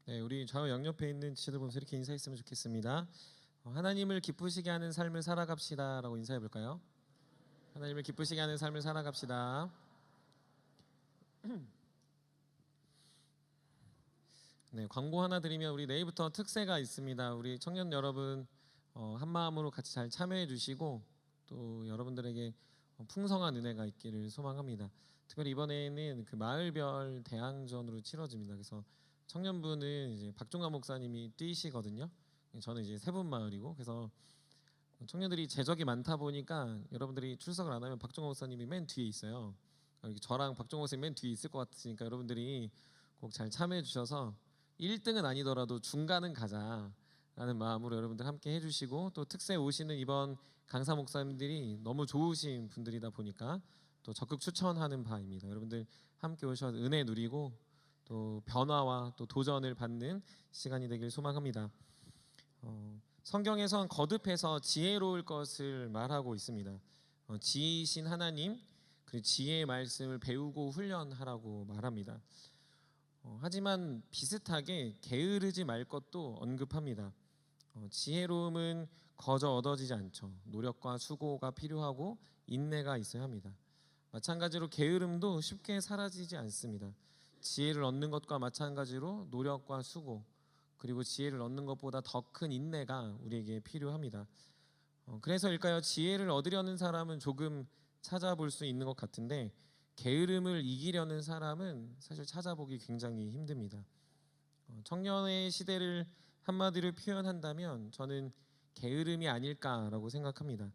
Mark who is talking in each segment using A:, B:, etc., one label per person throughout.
A: 네, 우리 좌우 양옆에 있는 지체들 보면서 이렇게 인사했으면 좋겠습니다. 하나님을 기쁘시게 하는 삶을 살아갑시다라고 인사해 볼까요? 하나님을 기쁘시게 하는 삶을 살아갑시다. 네, 광고 하나 드리면 우리 내일부터 특세가 있습니다. 우리 청년 여러분 한 마음으로 같이 잘 참여해 주시고 또 여러분들에게 풍성한 은혜가 있기를 소망합니다. 특별히 이번에는 그 마을별 대항전으로 치러집니다. 그래서 청년부는 이제 박종환 목사님이 뛰시거든요. 저는 이제 세분마을이고, 그래서 청년들이 제적이 많다 보니까 여러분들이 출석을 안 하면 박종환 목사님이 맨 뒤에 있어요. 저랑 박종환 목사님 맨 뒤에 있을 것 같으니까 여러분들이 꼭 잘 참여해 주셔서 1등은 아니더라도 중간은 가자라는 마음으로 여러분들 함께 해주시고, 또 특세 오시는 이번 강사 목사님들이 너무 좋으신 분들이다 보니까 또 적극 추천하는 바입니다. 여러분들 함께 오셔서 은혜 누리고 또 변화와 또 도전을 받는 시간이 되길 소망합니다. 성경에선 거듭해서 지혜로울 것을 말하고 있습니다. 지혜이신 하나님, 그 지혜의 말씀을 배우고 훈련하라고 말합니다. 하지만 비슷하게 게으르지 말 것도 언급합니다. 지혜로움은 거저 얻어지지 않죠. 노력과 수고가 필요하고 인내가 있어야 합니다. 마찬가지로 게으름도 쉽게 사라지지 않습니다. 지혜를 얻는 것과 마찬가지로 노력과 수고, 그리고 지혜를 얻는 것보다 더 큰 인내가 우리에게 필요합니다. 그래서일까요? 지혜를 얻으려는 사람은 조금 찾아볼 수 있는 것 같은데 게으름을 이기려는 사람은 사실 찾아보기 굉장히 힘듭니다. 청년의 시대를 한마디로 표현한다면 저는 게으름이 아닐까라고 생각합니다.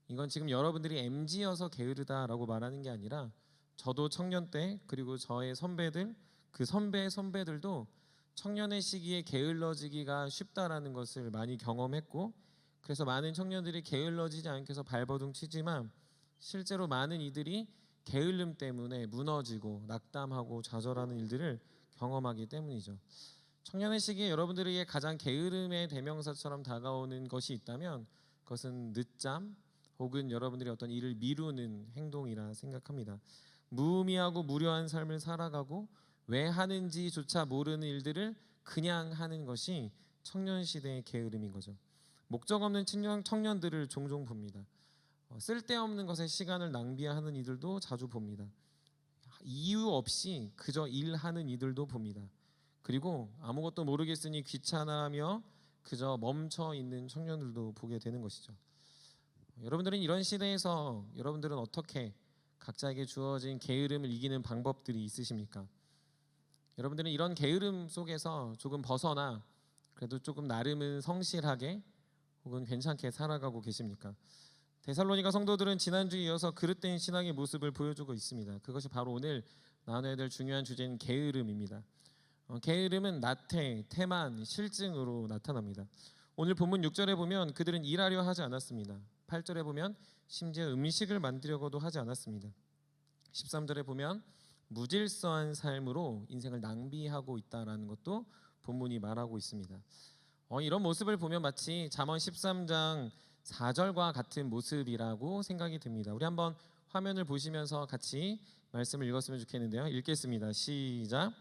A: 이건 지금 여러분들이 MZ여서 게으르다라고 말하는 게 아니라 저도 청년 때, 그리고 저의 선배들, 그 선배의 선배들도 청년의 시기에 게을러지기가 쉽다라는 것을 많이 경험했고, 그래서 많은 청년들이 게을러지지 않게 해서 발버둥 치지만 실제로 많은 이들이 게을름 때문에 무너지고 낙담하고 좌절하는 일들을 경험하기 때문이죠. 청년의 시기에 여러분들에게 가장 게으름의 대명사처럼 다가오는 것이 있다면 그것은 늦잠 혹은 여러분들이 어떤 일을 미루는 행동이라 생각합니다. 무의미하고 무료한 삶을 살아가고 왜 하는지조차 모르는 일들을 그냥 하는 것이 청년 시대의 게으름인 거죠. 목적 없는 청년들을 종종 봅니다. 쓸데없는 것에 시간을 낭비하는 이들도 자주 봅니다. 이유 없이 그저 일하는 이들도 봅니다. 그리고 아무것도 모르겠으니 귀찮아하며 그저 멈춰 있는 청년들도 보게 되는 것이죠. 여러분들은 이런 시대에서 여러분들은 어떻게 각자에게 주어진 게으름을 이기는 방법들이 있으십니까? 여러분들은 이런 게으름 속에서 조금 벗어나 그래도 조금 나름은 성실하게 혹은 괜찮게 살아가고 계십니까? 데살로니가 성도들은 지난주에 이어서 그릇된 신앙의 모습을 보여주고 있습니다. 그것이 바로 오늘 나눠야 될 중요한 주제인 게으름입니다. 게으름은 나태, 태만, 실증으로 나타납니다. 오늘 본문 6절에 보면 그들은 일하려 하지 않았습니다. 8절에 보면 심지어 음식을 만들려고도 하지 않았습니다. 13절에 보면 무질서한 삶으로 인생을 낭비하고 있다라는 것도 본문이 말하고 있습니다. 이런 모습을 보면 마치 잠언 13장 4절과 같은 모습이라고 생각이 듭니다. 우리 한번 화면을 보시면서 같이 말씀을 읽었으면 좋겠는데요. 읽겠습니다. 시작.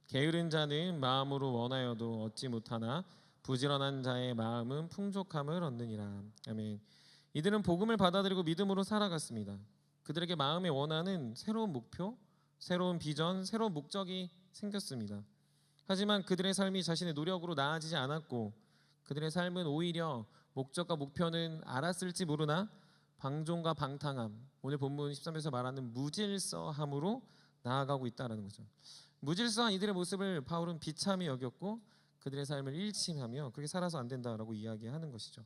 A: 게으른 자는 마음으로 원하여도 얻지 못하나 부지런한 자의 마음은 풍족함을 얻느니라. 아멘. 이들은 복음을 받아들이고 믿음으로 살아갔습니다. 그들에게 마음의 원하는 새로운 목표, 새로운 비전, 새로운 목적이 생겼습니다. 하지만 그들의 삶이 자신의 노력으로 나아지지 않았고 그들의 삶은 오히려 목적과 목표는 알았을지 모르나 방종과 방탕함, 오늘 본문 13절에서 말하는 무질서함으로 나아가고 있다는 거죠. 무질서한 이들의 모습을 바울은 비참히 여겼고 그들의 삶을 일침하며 그렇게 살아서 안 된다라고 이야기하는 것이죠.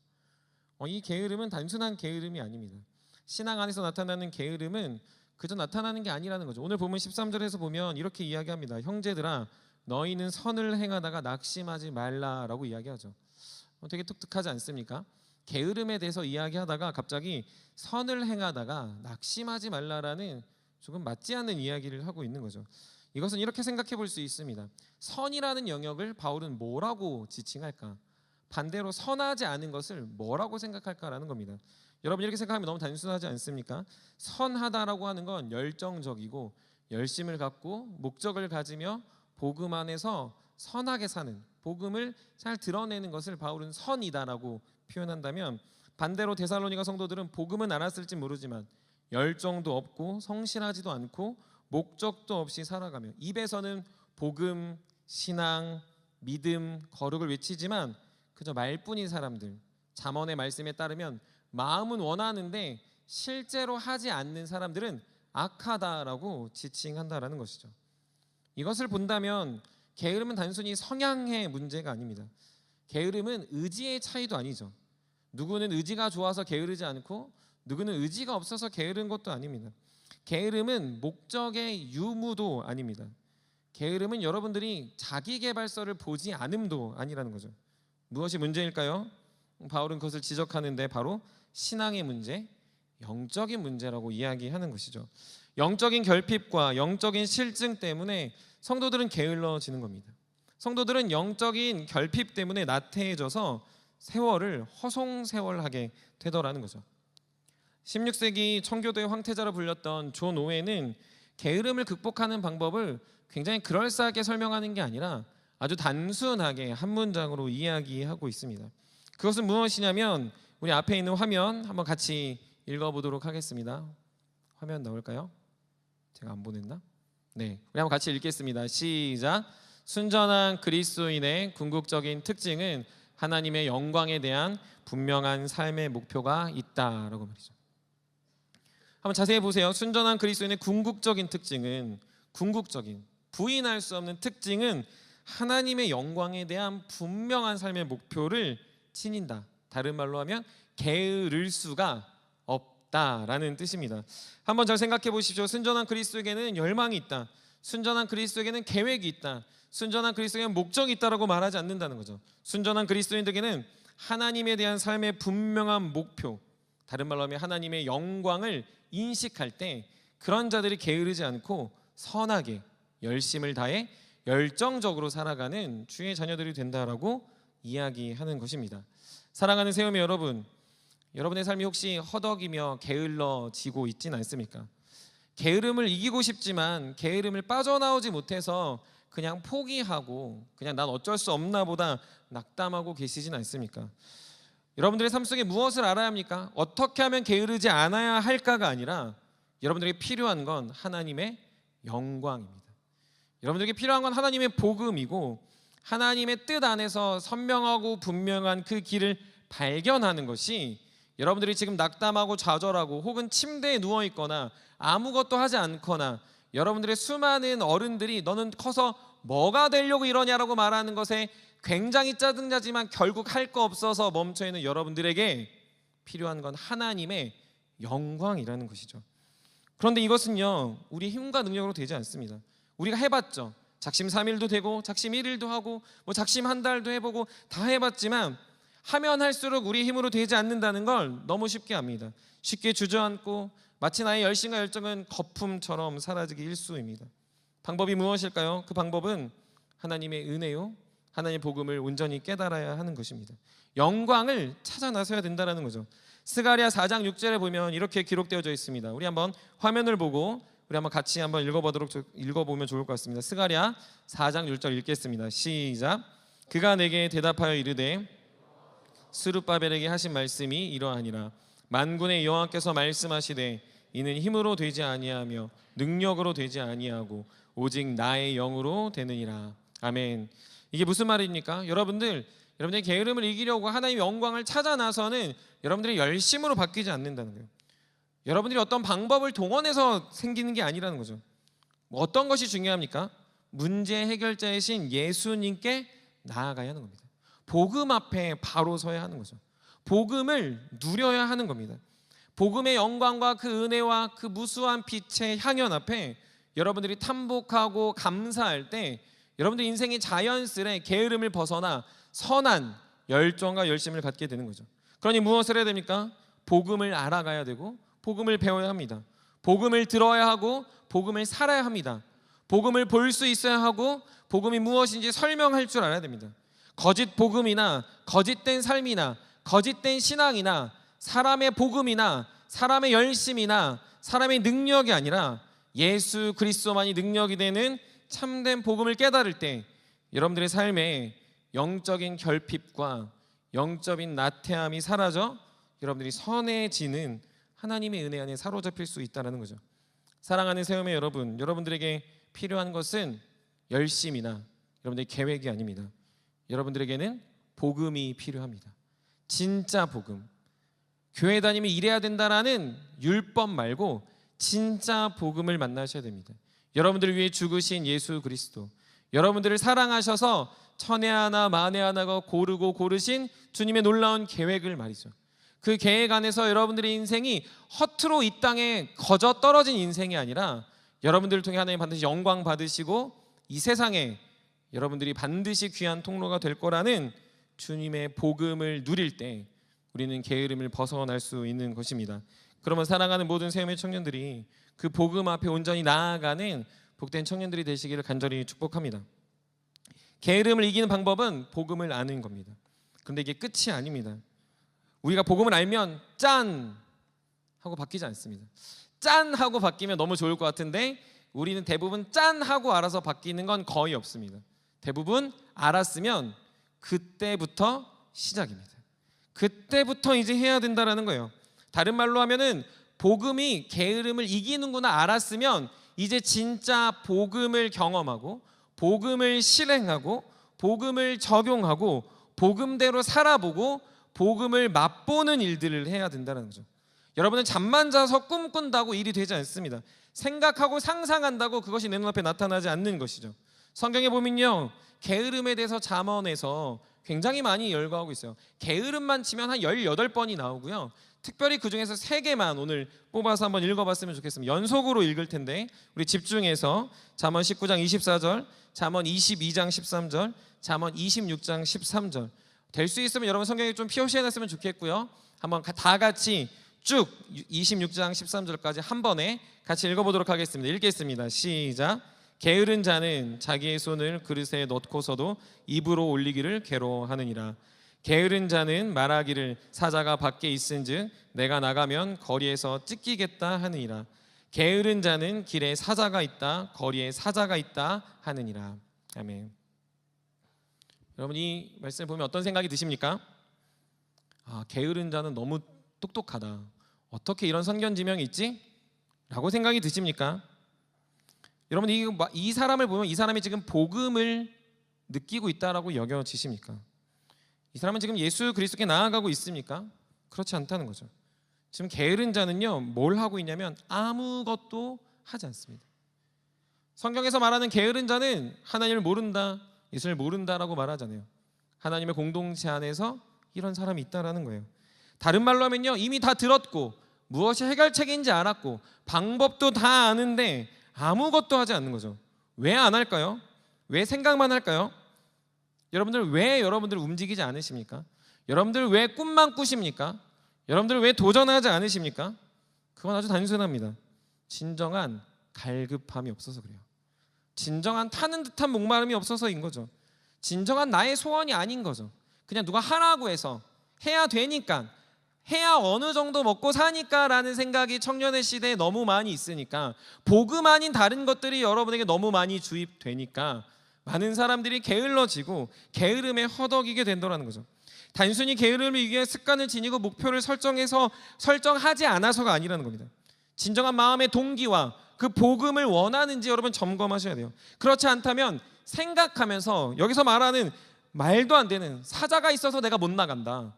A: 이 게으름은 단순한 게으름이 아닙니다. 신앙 안에서 나타나는 게으름은 그저 나타나는 게 아니라는 거죠. 오늘 본문 13절에서 보면 이렇게 이야기합니다. 형제들아 너희는 선을 행하다가 낙심하지 말라라고 이야기하죠. 되게 독특하지 않습니까? 게으름에 대해서 이야기하다가 갑자기 선을 행하다가 낙심하지 말라라는 조금 맞지 않는 이야기를 하고 있는 거죠. 이것은 이렇게 생각해 볼 수 있습니다. 선이라는 영역을 바울은 뭐라고 지칭할까? 반대로 선하지 않은 것을 뭐라고 생각할까라는 겁니다. 여러분 이렇게 생각하면 너무 단순하지 않습니까? 선하다라고 하는 건 열정적이고 열심을 갖고 목적을 가지며 복음 안에서 선하게 사는, 복음을 잘 드러내는 것을 바울은 선이다라고 표현한다면, 반대로 데살로니가 성도들은 복음은 알았을지 모르지만 열정도 없고 성실하지도 않고 목적도 없이 살아가며 입에서는 복음, 신앙, 믿음, 거룩을 외치지만 그저 말뿐인 사람들, 잠언의 말씀에 따르면 마음은 원하는데 실제로 하지 않는 사람들은 악하다라고 지칭한다라는 것이죠. 이것을 본다면 게으름은 단순히 성향의 문제가 아닙니다. 게으름은 의지의 차이도 아니죠. 누구는 의지가 좋아서 게으르지 않고 누구는 의지가 없어서 게으른 것도 아닙니다. 게으름은 목적의 유무도 아닙니다. 게으름은 여러분들이 자기계발서를 보지 않음도 아니라는 거죠. 무엇이 문제일까요? 바울은 그것을 지적하는데 바로 신앙의 문제, 영적인 문제라고 이야기하는 것이죠. 영적인 결핍과 영적인 실증 때문에 성도들은 게을러지는 겁니다. 성도들은 영적인 결핍 때문에 나태해져서 세월을 허송세월하게 되더라는 거죠. 16세기 청교도의 황태자로 불렸던 존 오웬은 게으름을 극복하는 방법을 굉장히 그럴싸하게 설명하는 게 아니라 아주 단순하게 한 문장으로 이야기하고 있습니다. 그것은 무엇이냐면 우리 앞에 있는 화면 한번 같이 읽어보도록 하겠습니다. 화면 나올까요? 제가 안 보냈나? 네, 우리 한번 같이 읽겠습니다. 시작. 순전한 그리스도인의 궁극적인 특징은 하나님의 영광에 대한 분명한 삶의 목표가 있다라고 말이죠. 한번 자세히 보세요. 순전한 그리스도인의 궁극적인 특징은, 궁극적인, 부인할 수 없는 특징은 하나님의 영광에 대한 분명한 삶의 목표를 지닌다. 다른 말로 하면 게으를 수가 없다라는 뜻입니다. 한번 잘 생각해 보십시오. 순전한 그리스도에게는 열망이 있다. 순전한 그리스도에게는 계획이 있다. 순전한 그리스도에게는 목적이 있다라고 말하지 않는다는 거죠. 순전한 그리스도인들에게는 하나님에 대한 삶의 분명한 목표, 다른 말로 하면 하나님의 영광을 인식할 때 그런 자들이 게으르지 않고 선하게 열심을 다해 열정적으로 살아가는 주의 자녀들이 된다라고 이야기하는 것입니다. 사랑하는 세우미 여러분, 여러분의 삶이 혹시 허덕이며 게을러지고 있진 않습니까? 게으름을 이기고 싶지만 게으름을 빠져나오지 못해서 그냥 포기하고 그냥 난 어쩔 수 없나 보다 낙담하고 계시진 않습니까? 여러분들의 삶 속에 무엇을 알아야 합니까? 어떻게 하면 게으르지 않아야 할까가 아니라 여러분들에게 필요한 건 하나님의 영광입니다. 여러분들에게 필요한 건 하나님의 복음이고 하나님의 뜻 안에서 선명하고 분명한 그 길을 발견하는 것이 여러분들이 지금 낙담하고 좌절하고 혹은 침대에 누워있거나 아무것도 하지 않거나 여러분들의 수많은 어른들이 너는 커서 뭐가 되려고 이러냐라고 말하는 것에 굉장히 짜증나지만 결국 할 거 없어서 멈춰있는 여러분들에게 필요한 건 하나님의 영광이라는 것이죠. 그런데 이것은요 우리 힘과 능력으로 되지 않습니다. 우리가 해봤죠. 작심 3일도 되고 작심 1일도 하고 뭐 작심 한 달도 해보고 다 해봤지만 하면 할수록 우리 힘으로 되지 않는다는 걸 너무 쉽게 압니다. 쉽게 주저앉고 마치 나의 열심과 열정은 거품처럼 사라지기 일쑤입니다. 방법이 무엇일까요? 그 방법은 하나님의 은혜요, 하나님의 복음을 온전히 깨달아야 하는 것입니다. 영광을 찾아 나서야 된다는 거죠. 스가랴 4장 6절에 보면 이렇게 기록되어져 있습니다. 우리 한번 화면을 보고 우리 한번 같이 한번 읽어보면 좋을 것 같습니다. 스가랴 4장 6절 읽겠습니다. 시작. 그가 내게 대답하여 이르되 스룹바벨에게 하신 말씀이 이러하니라. 만군의 여호와께서 말씀하시되 이는 힘으로 되지 아니하며 능력으로 되지 아니하고 오직 나의 영으로 되느니라. 아멘. 이게 무슨 말입니까? 여러분들의 게으름을 이기려고 하나님의 영광을 찾아 나서는 여러분들의 열심으로 바뀌지 않는다는 거예요. 여러분들이 어떤 방법을 동원해서 생기는 게 아니라는 거죠. 어떤 것이 중요합니까? 문제 해결자이신 예수님께 나아가야 하는 겁니다. 복음 앞에 바로 서야 하는 거죠. 복음을 누려야 하는 겁니다. 복음의 영광과 그 은혜와 그 무수한 빛의 향연 앞에 여러분들이 탐복하고 감사할 때 여러분들 인생이 자연스레 게으름을 벗어나 선한 열정과 열심을 갖게 되는 거죠. 그러니 무엇을 해야 됩니까? 복음을 알아가야 되고 복음을 배워야 합니다. 복음을 들어야 하고 복음을 살아야 합니다. 복음을 볼 수 있어야 하고 복음이 무엇인지 설명할 줄 알아야 됩니다. 거짓 복음이나 거짓된 삶이나 거짓된 신앙이나 사람의 복음이나 사람의 열심이나 사람의 능력이 아니라 예수 그리스도만이 능력이 되는 참된 복음을 깨달을 때 여러분들의 삶에 영적인 결핍과 영적인 나태함이 사라져 여러분들이 선해지는 하나님의 은혜 안에 사로잡힐 수 있다는 거죠. 사랑하는 새우매 여러분, 여러분들에게 필요한 것은 열심이나 여러분들의 계획이 아닙니다. 여러분들에게는 복음이 필요합니다. 진짜 복음. 교회 다니면 이래야 된다라는 율법 말고 진짜 복음을 만나셔야 됩니다. 여러분들을 위해 죽으신 예수 그리스도, 여러분들을 사랑하셔서 천에 하나 만에 하나가 고르고 고르신 주님의 놀라운 계획을 말이죠. 그 계획 안에서 여러분들의 인생이 허투루 이 땅에 거저 떨어진 인생이 아니라 여러분들을 통해 하나님 반드시 영광 받으시고 이 세상에 여러분들이 반드시 귀한 통로가 될 거라는 주님의 복음을 누릴 때 우리는 게으름을 벗어날 수 있는 것입니다. 그러면 사랑하는 모든 새우매 청년들이 그 복음 앞에 온전히 나아가는 복된 청년들이 되시기를 간절히 축복합니다. 게으름을 이기는 방법은 복음을 아는 겁니다. 그런데 이게 끝이 아닙니다. 우리가 복음을 알면 짠 하고 바뀌지 않습니다. 짠 하고 바뀌면 너무 좋을 것 같은데 우리는 대부분 짠 하고 알아서 바뀌는 건 거의 없습니다. 대부분 알았으면 그때부터 시작입니다. 그때부터 이제 해야 된다라는 거예요. 다른 말로 하면은 복음이 게으름을 이기는구나 알았으면 이제 진짜 복음을 경험하고 복음을 실행하고 복음을 적용하고 복음대로 살아보고 복음을 맛보는 일들을 해야 된다는 거죠. 여러분은 잠만 자서 꿈꾼다고 일이 되지 않습니다. 생각하고 상상한다고 그것이 내 눈앞에 나타나지 않는 것이죠. 성경에 보면요, 게으름에 대해서 잠언에서 굉장히 많이 열거하고 있어요. 게으름만 치면 한 18번이 나오고요. 특별히 그 중에서 3개만 오늘 뽑아서 한번 읽어봤으면 좋겠습니다. 연속으로 읽을 텐데 우리 집중해서 잠언 19장 24절, 잠언 22장 13절, 잠언 26장 13절. 될 수 있으면 여러분 성경에 좀 표시해놨으면 좋겠고요. 한번 다 같이 쭉 26장 13절까지 한 번에 같이 읽어보도록 하겠습니다. 읽겠습니다. 시작. 게으른 자는 자기의 손을 그릇에 넣고서도 입으로 올리기를 괴로워하느니라. 게으른 자는 말하기를 사자가 밖에 있은즉 내가 나가면 거리에서 찢기겠다 하느니라. 게으른 자는 길에 사자가 있다 거리에 사자가 있다 하느니라. 아멘. 여러분 이 말씀을 보면 어떤 생각이 드십니까? 게으른 자는 너무 똑똑하다. 어떻게 이런 선견지명이 있지? 라고 생각이 드십니까? 여러분 이 사람을 보면 이 사람이 지금 복음을 느끼고 있다라고 여겨지십니까? 이 사람은 지금 예수 그리스도께 나아가고 있습니까? 그렇지 않다는 거죠. 지금 게으른 자는요 뭘 하고 있냐면 아무것도 하지 않습니다. 성경에서 말하는 게으른 자는 하나님을 모른다, 예수를 모른다라고 말하잖아요. 하나님의 공동체 안에서 이런 사람이 있다라는 거예요. 다른 말로 하면요 이미 다 들었고 무엇이 해결책인지 알았고 방법도 다 아는데 아무것도 하지 않는 거죠. 왜 안 할까요? 왜 생각만 할까요? 여러분들 왜 여러분들 움직이지 않으십니까? 여러분들 왜 꿈만 꾸십니까? 여러분들 왜 도전하지 않으십니까? 그건 아주 단순합니다. 진정한 갈급함이 없어서 그래요. 진정한 타는 듯한 목마름이 없어서인 거죠. 진정한 나의 소원이 아닌 거죠. 그냥 누가 하라고 해서 해야 되니까, 해야 어느 정도 먹고 사니까 라는 생각이 청년의 시대에 너무 많이 있으니까, 복음 아닌 다른 것들이 여러분에게 너무 많이 주입되니까 많은 사람들이 게을러지고 게으름에 허덕이게 된다는 거죠. 단순히 게으름을 이기는 습관을 지니고 목표를 설정하지 않아서가 아니라는 겁니다. 진정한 마음의 동기와 그 복음을 원하는지 여러분 점검하셔야 돼요. 그렇지 않다면 생각하면서 여기서 말하는 말도 안 되는 사자가 있어서 내가 못 나간다,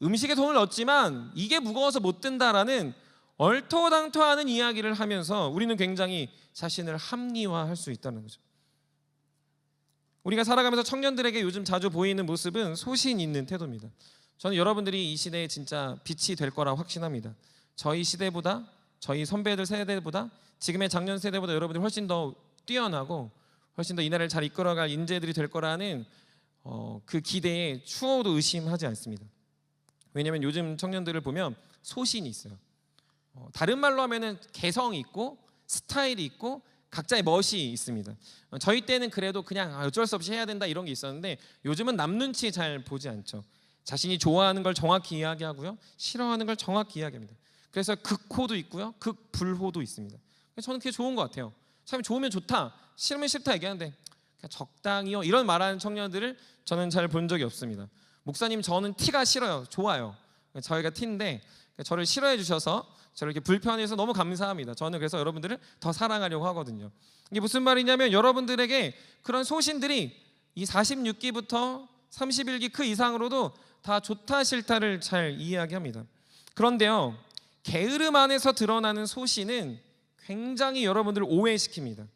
A: 음식에 돈을 넣었지만 이게 무거워서 못 든다라는 얼토당토하는 이야기를 하면서 우리는 굉장히 자신을 합리화할 수 있다는 거죠. 우리가 살아가면서 청년들에게 요즘 자주 보이는 모습은 소신 있는 태도입니다. 저는 여러분들이 이 시대에 진짜 빛이 될 거라 확신합니다. 저희 시대보다, 저희 선배들 세대보다, 지금의 장년 세대보다 여러분들이 훨씬 더 뛰어나고 훨씬 더 이 나라를 잘 이끌어갈 인재들이 될 거라는 그 기대에 추호도 의심하지 않습니다. 왜냐하면 요즘 청년들을 보면 소신이 있어요. 다른 말로 하면은 개성이 있고 스타일이 있고 각자의 멋이 있습니다. 저희 때는 그래도 그냥 어쩔 수 없이 해야 된다 이런 게 있었는데 요즘은 남 눈치 잘 보지 않죠. 자신이 좋아하는 걸 정확히 이야기하고요, 싫어하는 걸 정확히 이야기합니다. 그래서 극호도 있고요, 극불호도 있습니다. 저는 그게 좋은 것 같아요. 참 좋으면 좋다, 싫으면 싫다 얘기하는데 그냥 적당히요 이런 말하는 청년들을 저는 잘 본 적이 없습니다. 목사님 저는 티가 싫어요. 좋아요. 저희가 티인데 저를 싫어해 주셔서 저를 이렇게 불편해서 너무 감사합니다. 저는 그래서 여러분들을 더 사랑하려고 하거든요. 이게 무슨 말이냐면 여러분들에게 그런 소신들이 이 46기부터 31기 그 이상으로도 다 좋다 싫다를 잘 이야기합니다. 그런데요, 게으름 안에서 드러나는 소신은 굉장히 여러분들을 오해시킵니다.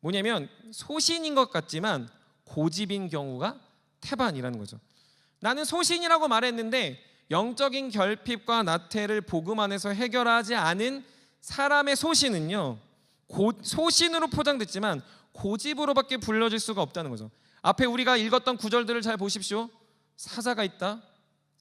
A: 뭐냐면 소신인 것 같지만 고집인 경우가 태반이라는 거죠. 나는 소신이라고 말했는데 영적인 결핍과 나태를 복음 안에서 해결하지 않은 사람의 소신은요, 소신으로 포장됐지만 고집으로밖에 불려질 수가 없다는 거죠. 앞에 우리가 읽었던 구절들을 잘 보십시오. 사자가 있다,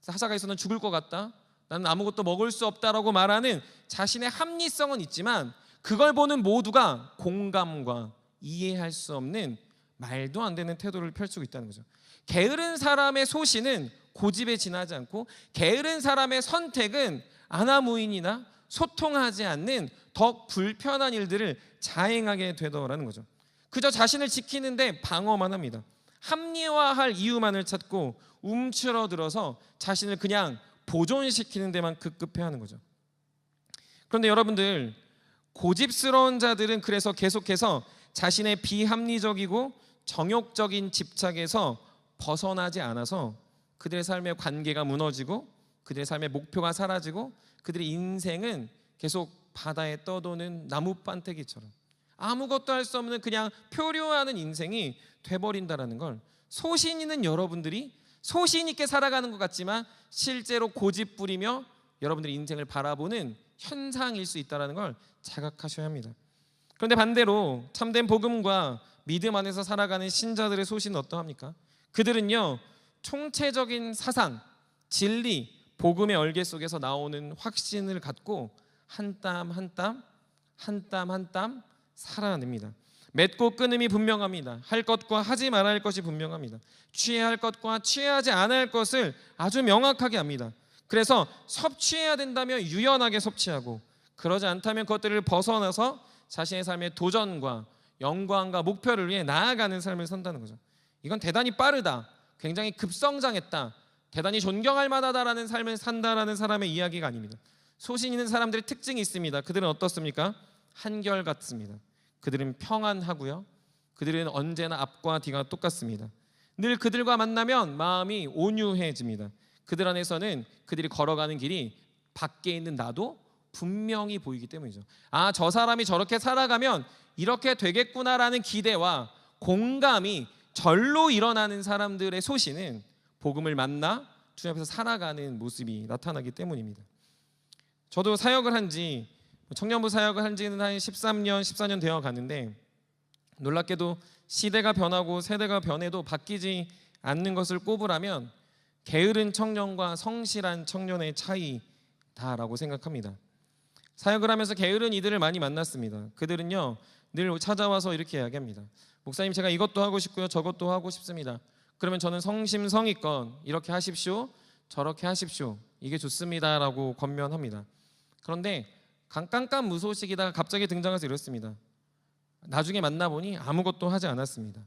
A: 사자가 있어는 죽을 것 같다, 나는 아무것도 먹을 수 없다라고 말하는 자신의 합리성은 있지만 그걸 보는 모두가 공감과 이해할 수 없는 말도 안 되는 태도를 펼치고 있다는 거죠. 게으른 사람의 소신은 고집에 지나지 않고 게으른 사람의 선택은 아나무인이나 소통하지 않는 더 불편한 일들을 자행하게 되더라는 거죠. 그저 자신을 지키는데 방어만 합니다. 합리화할 이유만을 찾고 움츠러들어서 자신을 그냥 보존시키는 데만 급급해하는 거죠. 그런데 여러분들, 고집스러운 자들은 그래서 계속해서 자신의 비합리적이고 정욕적인 집착에서 벗어나지 않아서 그들의 삶의 관계가 무너지고 그들의 삶의 목표가 사라지고 그들의 인생은 계속 바다에 떠도는 나뭇반태기처럼 아무것도 할 수 없는 그냥 표류하는 인생이 돼버린다는 걸, 소신 있는 여러분들이 소신 있게 살아가는 것 같지만 실제로 고집 부리며 여러분들의 인생을 바라보는 현상일 수 있다는 걸 자각하셔야 합니다. 그런데 반대로 참된 복음과 믿음 안에서 살아가는 신자들의 소신은 어떠합니까? 그들은요, 총체적인 사상, 진리, 복음의 얼개 속에서 나오는 확신을 갖고 한 땀 한 땀, 한 땀 한 땀 살아냅니다. 맺고 끊음이 분명합니다. 할 것과 하지 말아야 할 것이 분명합니다. 취해야 할 것과 취하지 않아야 할 것을 아주 명확하게 합니다. 그래서 섭취해야 된다면 유연하게 섭취하고 그러지 않다면 그것들을 벗어나서 자신의 삶의 도전과 영광과 목표를 위해 나아가는 삶을 산다는 거죠. 이건 대단히 빠르다, 굉장히 급성장했다, 대단히 존경할 만하다라는 삶을 산다라는 사람의 이야기가 아닙니다. 소신 있는 사람들의 특징이 있습니다. 그들은 어떻습니까? 한결같습니다. 그들은 평안하고요, 그들은 언제나 앞과 뒤가 똑같습니다. 늘 그들과 만나면 마음이 온유해집니다. 그들 안에서는 그들이 걸어가는 길이 밖에 있는 나도 분명히 보이기 때문이죠. 아, 저 사람이 저렇게 살아가면 이렇게 되겠구나라는 기대와 공감이 절로 일어나는 사람들의 소신은 복음을 만나 주님 앞에서 살아가는 모습이 나타나기 때문입니다. 저도 사역을 한지, 청년부 사역을 한 지는 한 13년, 14년 되어 가는데 놀랍게도 시대가 변하고 세대가 변해도 바뀌지 않는 것을 꼽으라면 게으른 청년과 성실한 청년의 차이다라고 생각합니다. 사역을 하면서 게으른 이들을 많이 만났습니다. 그들은요, 늘 찾아와서 이렇게 이야기합니다. 목사님, 제가 이것도 하고 싶고요, 저것도 하고 싶습니다. 그러면 저는 성심성의껏 이렇게 하십시오, 저렇게 하십시오, 이게 좋습니다라고 권면합니다. 그런데 깜깜무소식이다가 갑자기 등장해서 이렇습니다. 나중에 만나보니 아무것도 하지 않았습니다.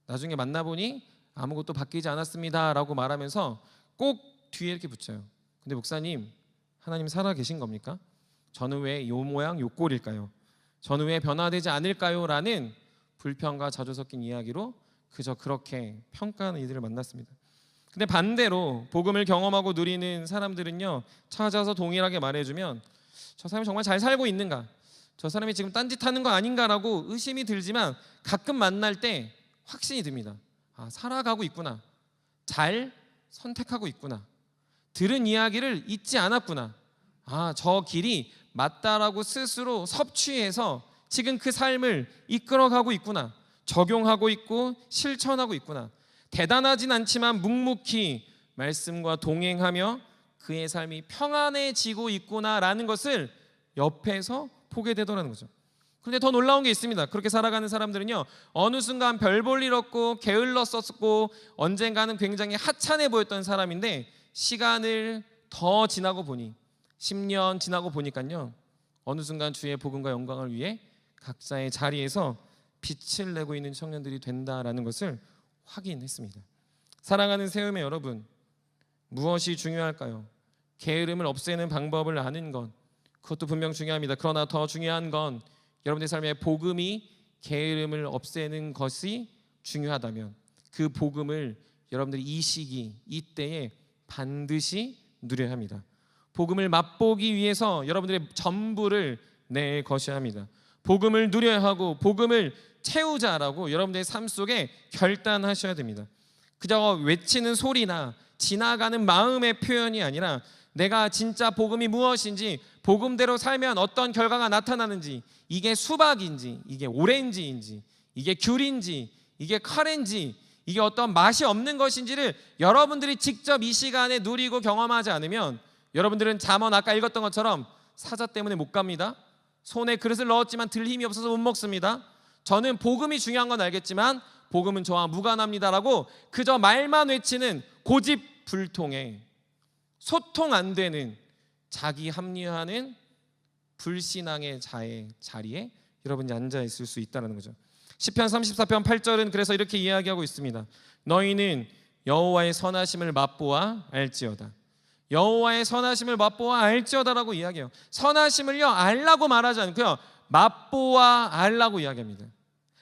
A: 나중에 만나보니 아무것도 바뀌지 않았습니다라고 말하면서 꼭 뒤에 이렇게 붙여요. 근데 목사님, 하나님 살아 계신 겁니까? 저는 왜 요 모양 요 꼴일까요? 저는 왜 변화되지 않을까요? 라는 불평과 자조 섞인 이야기로 그저 그렇게 평가하는 이들을 만났습니다. 근데 반대로 복음을 경험하고 누리는 사람들은요, 찾아서 동일하게 말해주면 저 사람이 정말 잘 살고 있는가, 저 사람이 지금 딴짓하는 거 아닌가라고 의심이 들지만 가끔 만날 때 확신이 듭니다. 아, 살아가고 있구나, 잘 선택하고 있구나, 들은 이야기를 잊지 않았구나, 아, 저 길이 맞다라고 스스로 섭취해서 지금 그 삶을 이끌어가고 있구나, 적용하고 있고 실천하고 있구나, 대단하진 않지만 묵묵히 말씀과 동행하며 그의 삶이 평안해지고 있구나라는 것을 옆에서 보게 되더라는 거죠. 그런데 더 놀라운 게 있습니다. 그렇게 살아가는 사람들은요, 어느 순간 별 볼 일 없고 게을렀었고 언젠가는 굉장히 하찮아 보였던 사람인데 시간을 더 지나고 보니 10년 지나고 보니까요, 어느 순간 주의 복음과 영광을 위해 각자의 자리에서 빛을 내고 있는 청년들이 된다라는 것을 확인했습니다. 사랑하는 세움의 여러분, 무엇이 중요할까요? 게으름을 없애는 방법을 아는 것, 그것도 분명 중요합니다. 그러나 더 중요한 건 여러분의 삶에 복음이 게으름을 없애는 것이 중요하다면 그 복음을 여러분들이 이 시기, 이때에 반드시 누려야 합니다. 복음을 맛보기 위해서 여러분들의 전부를 내거셔야 합니다. 복음을 누려야 하고 복음을 채우자라고 여러분들의 삶 속에 결단하셔야 됩니다. 그저 외치는 소리나 지나가는 마음의 표현이 아니라 내가 진짜 복음이 무엇인지, 복음대로 살면 어떤 결과가 나타나는지, 이게 수박인지, 이게 오렌지인지, 이게 귤인지, 이게 카레인지, 이게 어떤 맛이 없는 것인지를 여러분들이 직접 이 시간에 누리고 경험하지 않으면 여러분들은 잠언 아까 읽었던 것처럼 사자 때문에 못 갑니다. 손에 그릇을 넣었지만 들 힘이 없어서 못 먹습니다. 저는 복음이 중요한 건 알겠지만 복음은 저와 무관합니다라고 그저 말만 외치는 고집불통에 소통 안 되는 자기 합리화하는 불신앙의 자리에 여러분이 앉아 있을 수 있다는 거죠. 시편 34편 8절은 그래서 이렇게 이야기하고 있습니다. 너희는 여호와의 선하심을 맛보아 알지어다. 여호와의 선하심을 맛보아 알지어다라고 이야기해요. 선하심을요 알라고 말하지 않고요 맛보아 알라고 이야기합니다.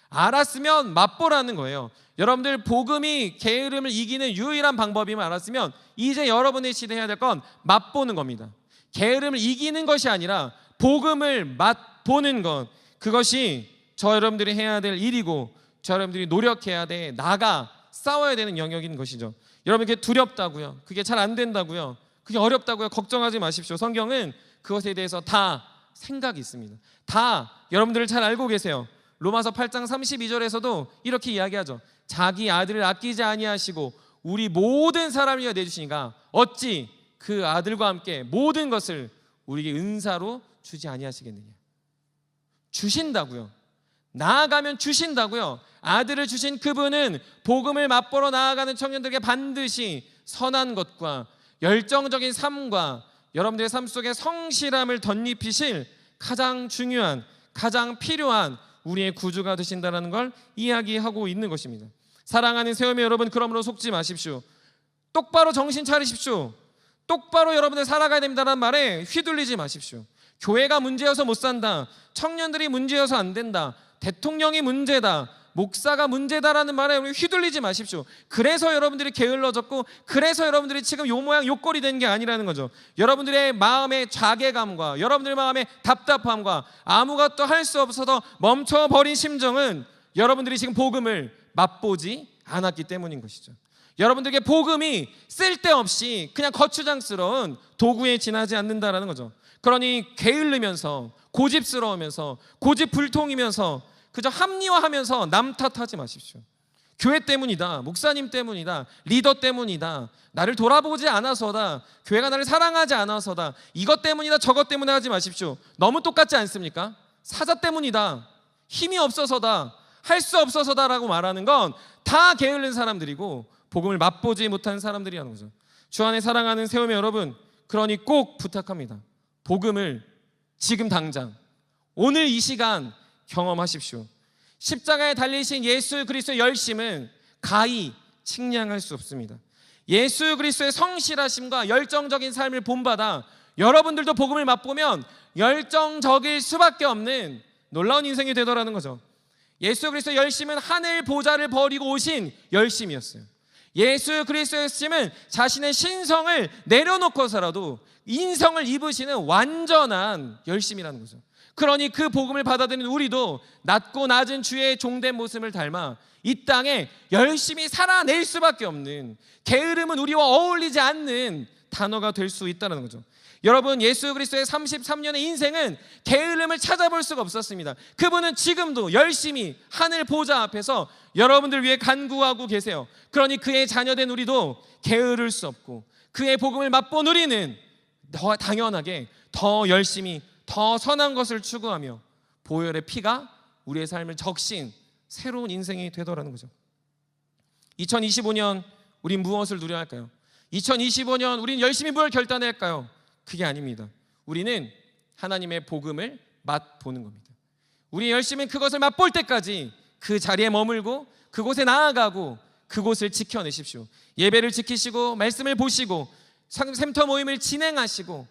A: 알았으면 맛보라는 거예요. 여러분들 복음이 게으름을 이기는 유일한 방법임을 알았으면 이제 여러분의 시대 해야 될 건 맛보는 겁니다. 게으름을 이기는 것이 아니라 복음을 맛보는 것, 그것이 저 여러분들이 해야 될 일이고 저 여러분들이 노력해야 돼, 나가 싸워야 되는 영역인 것이죠. 여러분 그게 두렵다고요, 그게 잘 안 된다고요, 그게 어렵다고요, 걱정하지 마십시오. 성경은 그것에 대해서 다 생각이 있습니다. 다 여러분들을 잘 알고 계세요. 로마서 8장 32절에서도 이렇게 이야기하죠. 자기 아들을 아끼지 아니하시고 우리 모든 사람을 위하여 내주시니까 어찌 그 아들과 함께 모든 것을 우리에게 은사로 주지 아니하시겠느냐. 주신다고요. 나아가면 주신다고요. 아들을 주신 그분은 복음을 맛보러 나아가는 청년들에게 반드시 선한 것과 열정적인 삶과 여러분들의 삶 속에 성실함을 덧입히실 가장 중요한, 가장 필요한 우리의 구주가 되신다는 걸 이야기하고 있는 것입니다. 사랑하는 세움의 여러분, 그러므로 속지 마십시오. 똑바로 정신 차리십시오. 똑바로 여러분들 살아가야 된다는 말에 휘둘리지 마십시오. 교회가 문제여서 못 산다, 청년들이 문제여서 안 된다, 대통령이 문제다, 목사가 문제다라는 말에 휘둘리지 마십시오. 그래서 여러분들이 게을러졌고 그래서 여러분들이 지금 요 모양 요 꼴이 된 게 아니라는 거죠. 여러분들의 마음의 자괴감과 여러분들의 마음의 답답함과 아무것도 할 수 없어서 멈춰버린 심정은 여러분들이 지금 복음을 맛보지 않았기 때문인 것이죠. 여러분들에게 복음이 쓸데없이 그냥 거추장스러운 도구에 지나지 않는다라는 거죠. 그러니 게을르면서 고집스러우면서 고집불통이면서 그저 합리화하면서 남 탓하지 마십시오. 교회 때문이다, 목사님 때문이다, 리더 때문이다, 나를 돌아보지 않아서다, 교회가 나를 사랑하지 않아서다, 이것 때문이다 저것 때문에 하지 마십시오. 너무 똑같지 않습니까? 사자 때문이다, 힘이 없어서다, 할 수 없어서다라고 말하는 건 다 게을른 사람들이고 복음을 맛보지 못한 사람들이라는 거죠. 주 안에 사랑하는 세움의 여러분, 그러니 꼭 부탁합니다. 복음을 지금 당장 오늘 이 시간 경험하십시오. 십자가에 달리신 예수 그리스도의 열심은 가히 측량할 수 없습니다. 예수 그리스도의 성실하심과 열정적인 삶을 본받아 여러분들도 복음을 맛보면 열정적일 수밖에 없는 놀라운 인생이 되더라는 거죠. 예수 그리스도의 열심은 하늘 보좌를 버리고 오신 열심이었어요. 예수 그리스도의 열심은 자신의 신성을 내려놓고서라도 인성을 입으시는 완전한 열심이라는 거죠. 그러니 그 복음을 받아들이는 우리도 낮고 낮은 주의 종된 모습을 닮아 이 땅에 열심히 살아낼 수밖에 없는, 게으름은 우리와 어울리지 않는 단어가 될 수 있다는 거죠. 여러분, 예수 그리스도의 33년의 인생은 게으름을 찾아볼 수가 없었습니다. 그분은 지금도 열심히 하늘 보좌 앞에서 여러분들 위해 간구하고 계세요. 그러니 그의 자녀된 우리도 게으를 수 없고 그의 복음을 맛본 우리는 더 당연하게 더 열심히 더 선한 것을 추구하며 보혈의 피가 우리의 삶을 적신 새로운 인생이 되더라는 거죠. 2025년 우린 무엇을 누려야 할까요? 2025년 우린 열심히 뭘 결단해야 할까요? 그게 아닙니다. 우리는 하나님의 복음을 맛보는 겁니다. 우리 열심히 그것을 맛볼 때까지 그 자리에 머물고 그곳에 나아가고 그곳을 지켜내십시오. 예배를 지키시고 말씀을 보시고 샘터 모임을 진행하시고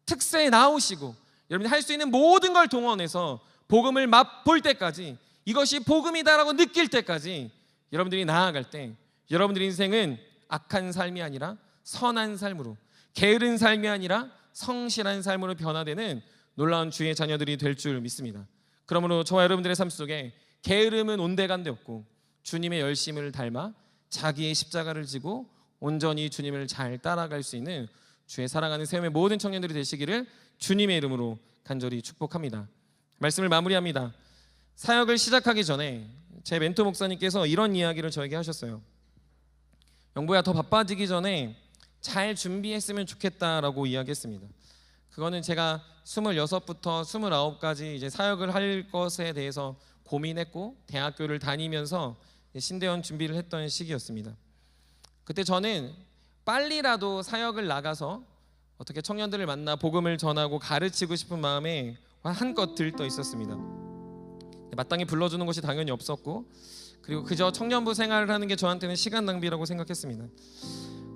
A: 특세에 나오시고 여러분이 할 수 있는 모든 걸 동원해서 복음을 맛볼 때까지, 이것이 복음이다라고 느낄 때까지 여러분들이 나아갈 때 여러분들의 인생은 악한 삶이 아니라 선한 삶으로, 게으른 삶이 아니라 성실한 삶으로 변화되는 놀라운 주의 자녀들이 될 줄 믿습니다. 그러므로 저와 여러분들의 삶 속에 게으름은 온데간데 없고 주님의 열심을 닮아 자기의 십자가를 지고 온전히 주님을 잘 따라갈 수 있는 주의 사랑하는 세움의 모든 청년들이 되시기를 주님의 이름으로 간절히 축복합니다. 말씀을 마무리합니다. 사역을 시작하기 전에 제 멘토 목사님께서 이런 이야기를 저에게 하셨어요. 영보야, 더 바빠지기 전에 잘 준비했으면 좋겠다라고 이야기했습니다. 그거는 제가 26부터 29까지 이제 사역을 할 것에 대해서 고민했고 대학교를 다니면서 신대원 준비를 했던 시기였습니다. 그때 저는 빨리라도 사역을 나가서 어떻게 청년들을 만나 복음을 전하고 가르치고 싶은 마음에 한껏 들떠 있었습니다. 마땅히 불러주는 것이 당연히 없었고, 그리고 그저 청년부 생활을 하는 게 저한테는 시간 낭비라고 생각했습니다.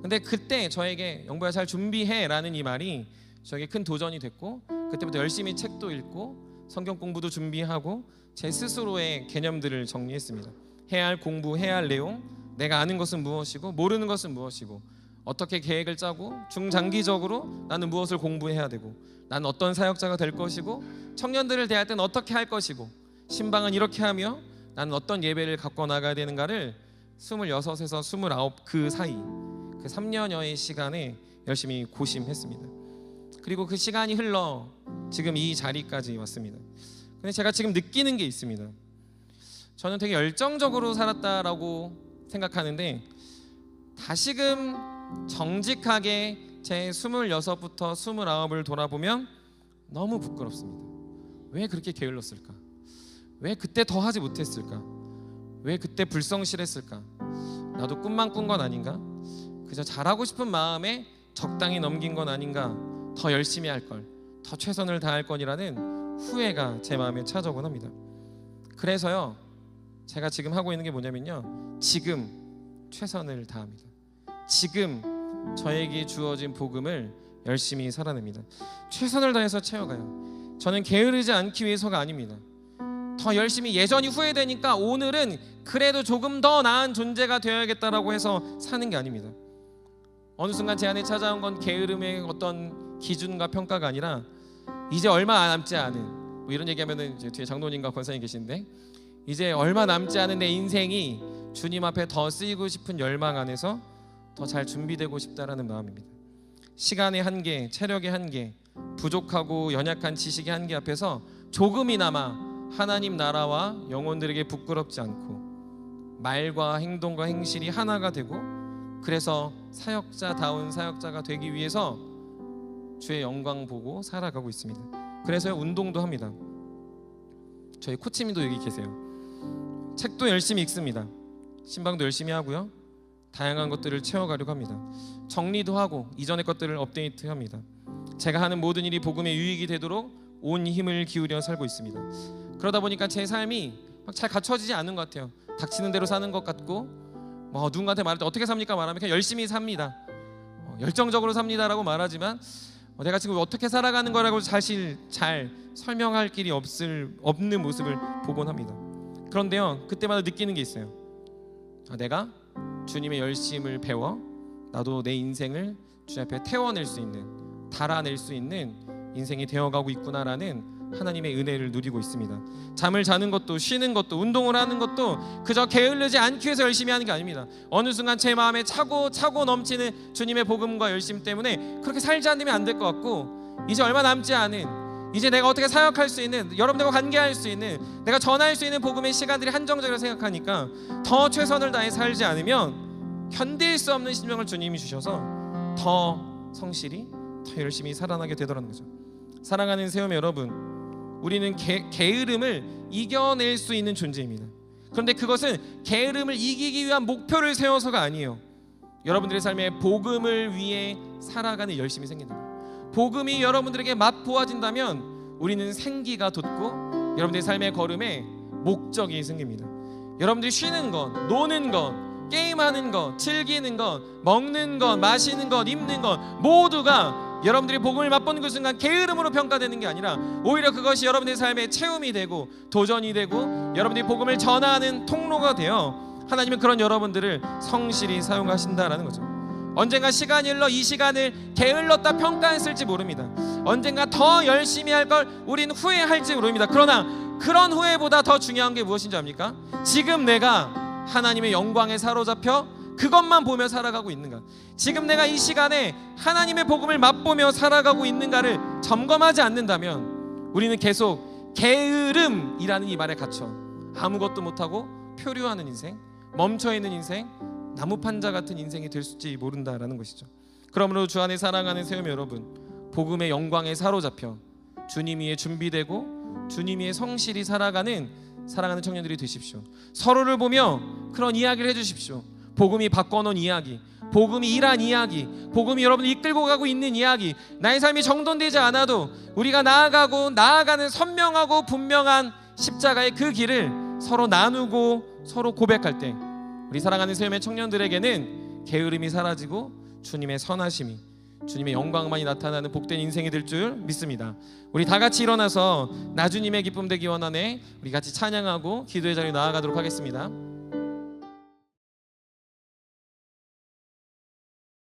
A: 근데 그때 저에게 영보야 잘 준비해 라는 이 말이 저에게 큰 도전이 됐고, 그때부터 열심히 책도 읽고 성경 공부도 준비하고 제 스스로의 개념들을 정리했습니다. 해야 할 공부, 해야 할 내용, 내가 아는 것은 무엇이고 모르는 것은 무엇이고, 어떻게 계획을 짜고 중장기적으로 나는 무엇을 공부해야 되고, 나는 어떤 사역자가 될 것이고, 청년들을 대할 때는 어떻게 할 것이고, 신방은 이렇게 하며 나는 어떤 예배를 갖고 나가야 되는가를 26에서 29 그 사이 그 3년여의 시간에 열심히 고심했습니다. 그리고 그 시간이 흘러 지금 이 자리까지 왔습니다. 근데 제가 지금 느끼는 게 있습니다. 저는 되게 열정적으로 살았다라고 생각하는데 다시금 정직하게 제 26부터 29을 돌아보면 너무 부끄럽습니다. 왜 그렇게 게을렀을까? 왜 그때 더 하지 못했을까? 왜 그때 불성실했을까? 나도 꿈만 꾼 건 아닌가? 그저 잘하고 싶은 마음에 적당히 넘긴 건 아닌가? 더 열심히 할 걸, 더 최선을 다할 거니라는 후회가 제 마음에 찾아오곤 합니다. 그래서요, 제가 지금 하고 있는 게 뭐냐면요, 지금 최선을 다합니다. 지금 저에게 주어진 복음을 열심히 살아냅니다. 최선을 다해서 채워가요. 저는 게으르지 않기 위해서가 아닙니다. 더 열심히, 예전이 후회되니까 오늘은 그래도 조금 더 나은 존재가 되어야겠다라고 해서 사는 게 아닙니다. 어느 순간 제 안에 찾아온 건 게으름의 어떤 기준과 평가가 아니라 이제 얼마 남지 않은, 뭐 이런 얘기하면은 이제 뒤에 장로님과 권사님 계신데, 이제 얼마 남지 않은 내 인생이 주님 앞에 더 쓰이고 싶은 열망 안에서 더 잘 준비되고 싶다라는 마음입니다. 시간의 한계, 체력의 한계, 부족하고 연약한 지식의 한계 앞에서 조금이나마 하나님 나라와 영혼들에게 부끄럽지 않고 말과 행동과 행실이 하나가 되고, 그래서 사역자다운 사역자가 되기 위해서 주의 영광 보고 살아가고 있습니다. 그래서 운동도 합니다. 저희 코치님도 여기 계세요. 책도 열심히 읽습니다. 신방도 열심히 하고요, 다양한 것들을 채워가려고 합니다. 정리도 하고 이전의 것들을 업데이트합니다. 제가 하는 모든 일이 복음의 유익이 되도록 온 힘을 기울여 살고 있습니다. 그러다 보니까 제 삶이 막 잘 갖춰지지 않은 것 같아요. 닥치는 대로 사는 것 같고, 뭐 누군가한테 말할 때 어떻게 삽니까 말하면 그냥 열심히 삽니다. 열정적으로 삽니다라고 말하지만 내가 지금 어떻게 살아가는 거라고 사실 잘 설명할 길이 없는 모습을 보곤 합니다. 그런데요, 그때마다 느끼는 게 있어요. 내가 주님의 열심을 배워 나도 내 인생을 주님 앞에 태워낼 수 있는, 달아낼 수 있는 인생이 되어가고 있구나라는 하나님의 은혜를 누리고 있습니다. 잠을 자는 것도, 쉬는 것도, 운동을 하는 것도 그저 게을르지 않기 위해서 열심히 하는 게 아닙니다. 어느 순간 제 마음에 차고 넘치는 주님의 복음과 열심 때문에 그렇게 살지 않으면 안 될 것 같고, 이제 얼마 남지 않은, 이제 내가 어떻게 사역할 수 있는, 여러분들과 관계할 수 있는, 내가 전할 수 있는 복음의 시간들이 한정적이라고 생각하니까 더 최선을 다해 살지 않으면 견딜 수 없는 심령을 주님이 주셔서 더 성실히, 더 열심히 살아나게 되더라는 거죠. 사랑하는 세움 여러분, 우리는 게으름을 이겨낼 수 있는 존재입니다. 그런데 그것은 게으름을 이기기 위한 목표를 세워서가 아니에요. 여러분들의 삶에 복음을 위해 살아가는 열심이 생긴다. 복음이 여러분들에게 맛보아진다면 우리는 생기가 돋고 여러분들의 삶의 걸음에 목적이 생깁니다. 여러분들이 쉬는 것, 노는 것, 게임하는 것, 즐기는 것, 먹는 것, 마시는 것, 입는 것 모두가 여러분들이 복음을 맛보는 그 순간 게으름으로 평가되는 게 아니라 오히려 그것이 여러분들의 삶의 체험이 되고 도전이 되고 여러분들이 복음을 전하는 통로가 되어 하나님은 그런 여러분들을 성실히 사용하신다라는 거죠. 언젠가 시간이 흘러 이 시간을 게을렀다 평가했을지 모릅니다. 언젠가 더 열심히 할 걸 우리는 후회할지 모릅니다. 그러나 그런 후회보다 더 중요한 게 무엇인지 압니까? 지금 내가 하나님의 영광에 사로잡혀 그것만 보며 살아가고 있는가, 지금 내가 이 시간에 하나님의 복음을 맛보며 살아가고 있는가를 점검하지 않는다면 우리는 계속 게으름이라는 이 말에 갇혀 아무것도 못하고 표류하는 인생, 멈춰있는 인생, 나무판자 같은 인생이 될지 모른다라는 것이죠. 그러므로 주 안에 사랑하는 세움 여러분, 복음의 영광에 사로잡혀 주님 위에 준비되고 주님 위에 성실히 살아가는 사랑하는 청년들이 되십시오. 서로를 보며 그런 이야기를 해주십시오. 복음이 바꿔놓은 이야기, 복음이 일한 이야기, 복음이 여러분을 이끌고 가고 있는 이야기, 나의 삶이 정돈되지 않아도 우리가 나아가는 선명하고 분명한 십자가의 그 길을 서로 나누고 서로 고백할 때 우리 사랑하는 세움의 청년들에게는 게으름이 사라지고 주님의 선하심이, 주님의 영광만이 나타나는 복된 인생이 될 줄 믿습니다. 우리 다 같이 일어나서 나주님의 기쁨 되기 원하네 우리 같이 찬양하고 기도의 자리에 나아가도록 하겠습니다.